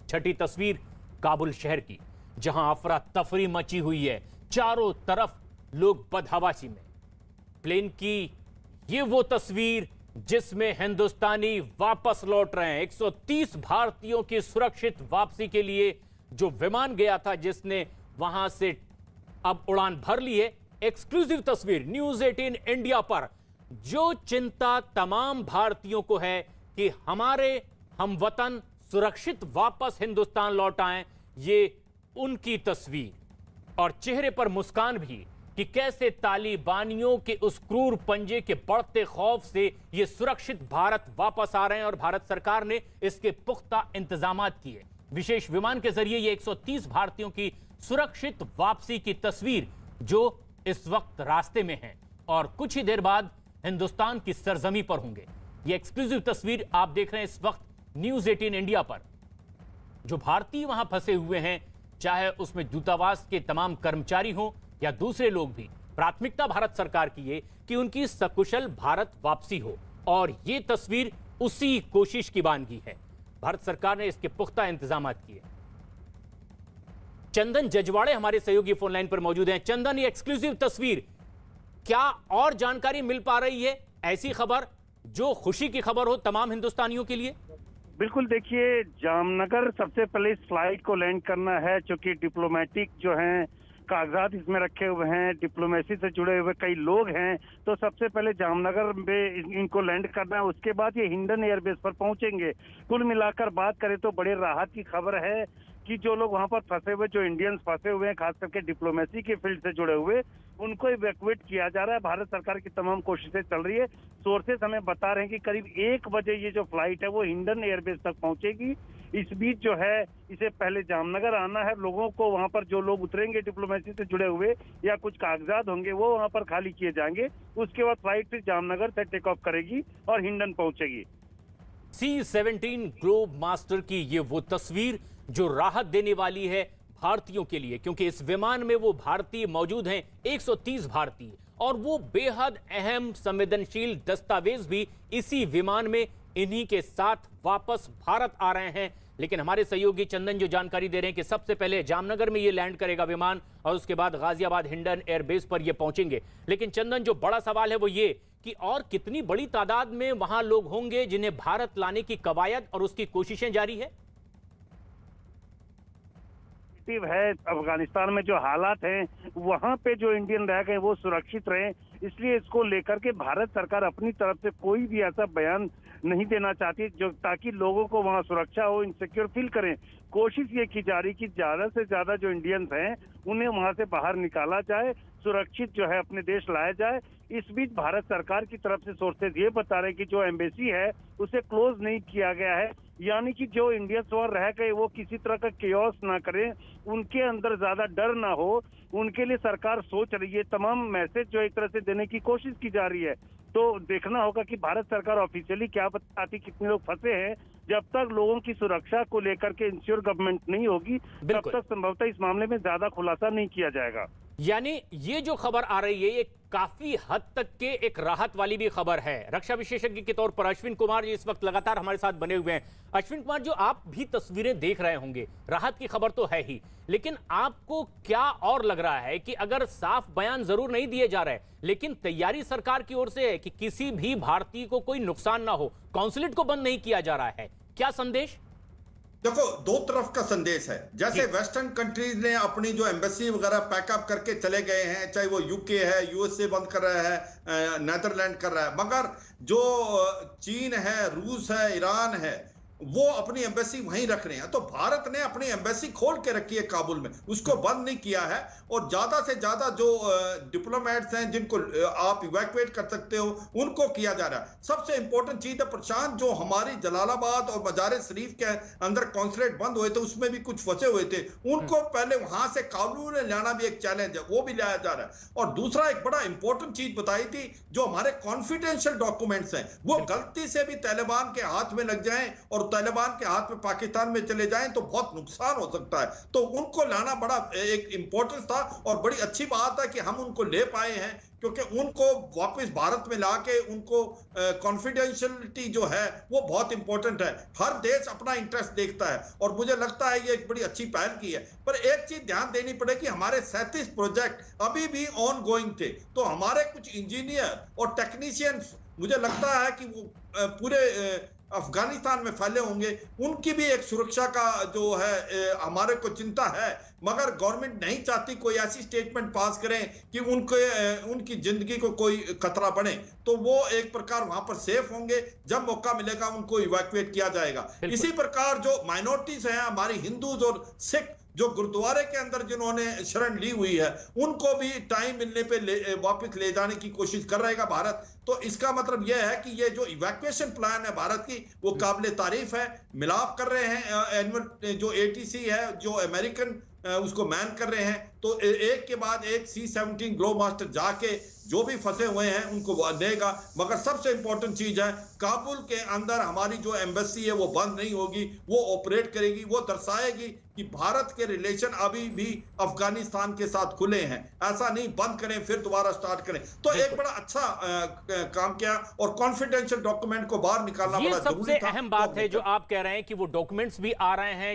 छठी तस्वीर काबुल शहर की, जहां अफरा तफरी मची हुई है, चारों तरफ लोग बदहवासी में। प्लेन की ये वो तस्वीर जिसमें हिंदुस्तानी वापस लौट रहे हैं। 130 भारतीयों की सुरक्षित वापसी के लिए जो विमान गया था, जिसने वहां से अब उड़ान भर ली है। एक्सक्लूसिव तस्वीर न्यूज 18 इंडिया पर। जो चिंता तमाम भारतीयों को है कि हमारे हमवतन सुरक्षित वापस हिंदुस्तान लौट आए, ये उनकी तस्वीर और चेहरे पर मुस्कान भी कि कैसे तालिबानियों के उस क्रूर पंजे के बढ़ते खौफ से ये सुरक्षित भारत वापस आ रहे हैं और भारत सरकार ने इसके पुख्ता इंतजामात किए। विशेष विमान के जरिए ये 130 भारतीयों की सुरक्षित वापसी की तस्वीर जो इस वक्त रास्ते में है और कुछ ही देर बाद हिंदुस्तान की सरजमी पर होंगे। ये एक्सक्लूसिव तस्वीर आप देख रहे हैं इस वक्त न्यूज 18 इंडिया पर। जो भारतीय वहां फंसे हुए हैं, चाहे उसमें दूतावास के तमाम कर्मचारी हों या दूसरे लोग भी, प्राथमिकता भारत सरकार की है कि उनकी सकुशल भारत वापसी हो और ये तस्वीर उसी कोशिश की बानगी है। भारत सरकार ने इसके पुख्ता इंतजाम किए। चंदन जजवाड़े हमारे सहयोगी फोन लाइन पर मौजूद हैं। चंदन, ये एक्सक्लूसिव तस्वीर, क्या और जानकारी मिल पा रही है? ऐसी खबर जो खुशी की खबर हो तमाम हिंदुस्तानियों के लिए। बिल्कुल, देखिए जामनगर सबसे पहले इस फ्लाइट को लैंड करना है, चूंकि डिप्लोमेटिक जो हैं कागजात इसमें रखे हुए हैं, डिप्लोमेसी से जुड़े हुए कई लोग हैं, तो सबसे पहले जामनगर में इनको लैंड करना है। उसके बाद ये हिंडन एयरबेस पर पहुंचेंगे। कुल मिलाकर बात करें तो बड़े राहत की खबर है कि जो लोग वहां पर फंसे हुए, जो इंडियंस फंसे हुए हैं, खास करके डिप्लोमेसी के फील्ड से जुड़े हुए, उनको इवैक्यूएट किया जा रहा है। भारत सरकार की तमाम कोशिशें चल रही है। सोर्सेस हमें बता रहे हैं कि करीब 1 बजे ये जो फ्लाइट है वो हिंडन एयरबेस तक पहुंचेगी। इस बीच जो है इसे पहले जामनगर आना है। लोगों को वहां पर जो लोग उतरेंगे डिप्लोमेसी से जुड़े हुए या कुछ कागजात होंगे वो वहां पर खाली किए जाएंगे। उसके बाद फ्लाइट फिर जामनगर से टेक ऑफ करेगी और हिंडन पहुंचेगी। C-17 ग्लोब मास्टर की ये वो तस्वीर जो राहत देने वाली है भारतीयों के लिए, क्योंकि इस विमान में वो भारतीय मौजूद हैं, 130 भारतीय, और वो बेहद अहम संवेदनशील दस्तावेज भी इसी विमान में इन्हीं के साथ वापस भारत आ रहे हैं। लेकिन हमारे सहयोगी चंदन जो जानकारी दे रहे हैं कि सबसे पहले जामनगर में ये लैंड करेगा विमान और उसके बाद गाजियाबाद हिंडन एयरबेस पर ये पहुंचेंगे। लेकिन चंदन, जो बड़ा सवाल है वो ये कि और कितनी बड़ी तादाद में वहां लोग होंगे जिन्हें भारत लाने की कवायद और उसकी कोशिशें जारी है? है अफगानिस्तान में जो हालात हैं वहां पे जो इंडियन रह गए वो सुरक्षित रहें, इसलिए इसको लेकर के भारत सरकार अपनी तरफ से कोई भी ऐसा बयान नहीं देना चाहती जो ताकि लोगों को वहां सुरक्षा हो, इनसिक्योर फील करें। कोशिश ये की जा रही कि ज्यादा से ज्यादा जो इंडियंस हैं उन्हें वहां से बाहर निकाला जाए, सुरक्षित जो है अपने देश लाया जाए। इस बीच भारत सरकार की तरफ से सोर्सेज ये बता रहे हैं कि जो एम्बेसी है उसे क्लोज नहीं किया गया है, यानी कि जो इंडियंस वहां रह गए वो किसी तरह का केओस ना करें, उनके अंदर ज्यादा डर ना हो, उनके लिए सरकार सोच रही है। तमाम मैसेज जो एक तरह से देने की कोशिश की जा रही है। तो देखना होगा कि भारत सरकार ऑफिशियली क्या बताती, कितने लोग फंसे हैं। जब तक लोगों की सुरक्षा को लेकर के इंश्योर गवर्नमेंट नहीं होगी तब तक संभवतः इस मामले में ज्यादा खुलासा नहीं किया जाएगा। यानी ये जो खबर आ रही है ये काफी हद तक के एक राहत वाली भी खबर है। रक्षा विशेषज्ञ के तौर पर अश्विन कुमार जी इस वक्त लगातार हमारे साथ बने हुए हैं। अश्विन कुमार, जो आप भी तस्वीरें देख रहे होंगे, राहत की खबर तो है ही, लेकिन आपको क्या और लग रहा है कि अगर साफ बयान जरूर नहीं दिए जा रहे, लेकिन तैयारी सरकार की ओर से है कि किसी भी भारतीय को कोई नुकसान ना हो, कॉन्सुलेट को बंद नहीं किया जा रहा है, क्या संदेश? देखो, दो तरफ का संदेश है। जैसे वेस्टर्न कंट्रीज ने अपनी जो एम्बेसी वगैरह पैकअप करके चले गए हैं, चाहे वो यूके है, यूएसए बंद कर रहा है, नेदरलैंड कर रहा है, मगर जो चीन है, रूस है, ईरान है, वो अपनी एम्बेसी वहीं रख रहे हैं। तो भारत ने अपनी एम्बेसी खोल के रखी है काबुल में, उसको बंद नहीं किया है। और ज्यादा से ज्यादा जो डिप्लोमेट्स हैं जिनको आप इवैक्यूएट कर सकते हो उनको किया जा रहा है। सबसे इंपॉर्टेंट चीज है प्रशांत, जो हमारी जलालाबाद और मजार शरीफ के अंदर कॉन्सुलेट बंद हुए थे उसमें भी कुछ फंसे हुए थे, उनको पहले वहां से काबुल में लाना भी एक चैलेंज है, वो भी लाया जा रहा है। और दूसरा एक बड़ा इंपॉर्टेंट चीज बताई थी, जो हमारे कॉन्फिडेंशियल डॉक्यूमेंट्स हैं वो गलती से भी तालिबान के हाथ में लग जाएं और तालिबान के हाथ में पाकिस्तान में चले जाएं तो बहुत नुकसान हो सकता है। तो उनको लाना बड़ा एक इंपॉर्टेंस था और बड़ी अच्छी बात है कि हम उनको ले पाए हैं, क्योंकि उनको वापस भारत में लाके उनको कॉन्फिडेंशियलिटी जो है वो बहुत इंपॉर्टेंट है। हर देश अपना इंटरेस्ट देखता है और मुझे लगता है ये एक बड़ी अच्छी पहल की है। पर एक चीज ध्यान देनी पड़ेगी, हमारे 37 प्रोजेक्ट अभी भी ऑन गोइंग थे, तो हमारे कुछ इंजीनियर और टेक्नीशियंस मुझे लगता है कि वो पूरे अफगानिस्तान में फैले होंगे, उनकी भी एक सुरक्षा का जो है हमारे को चिंता है। मगर गवर्नमेंट नहीं चाहती कोई ऐसी स्टेटमेंट पास करें कि उनकी जिंदगी को कोई खतरा बने, तो वो एक प्रकार वहां पर सेफ होंगे। जब मौका मिलेगा उनको इवैक्यूएट किया जाएगा। इसी प्रकार जो माइनॉरिटीज हैं, हमारी हिंदूज और सिख जो गुरुद्वारे के अंदर जिन्होंने शरण ली हुई है, उनको भी टाइम मिलने पे वापस ले जाने की कोशिश कर रहेगा भारत। तो इसका मतलब यह है कि ये जो इवैक्यूएशन प्लान है भारत की, वो काबिल तारीफ है। मिलाप कर रहे हैं, एनुअल जो ATC है, जो अमेरिकन उसको मैन कर रहे हैं, तो एक के बाद एक C-17 ग्लोबमास्टर जाके जो भी फंसे हुए हैं उनको देगा। मगर सबसे इंपॉर्टेंट चीज है, काबुल के अंदर हमारी जो एम्बेसी है वो बंद नहीं होगी, वो ऑपरेट करेगी, वो दर्शाएगी कि भारत के रिलेशन अभी भी अफगानिस्तान के साथ खुले हैं। ऐसा नहीं बंद करें फिर दोबारा स्टार्ट करें। तो एक बड़ा अच्छा काम किया और कॉन्फिडेंशियल डॉक्यूमेंट को बाहर निकालना बड़ा जरूरी था। सबसे अहम बात है जो आप कह रहे हैं कि वो डॉक्यूमेंट्स भी आ रहे हैं।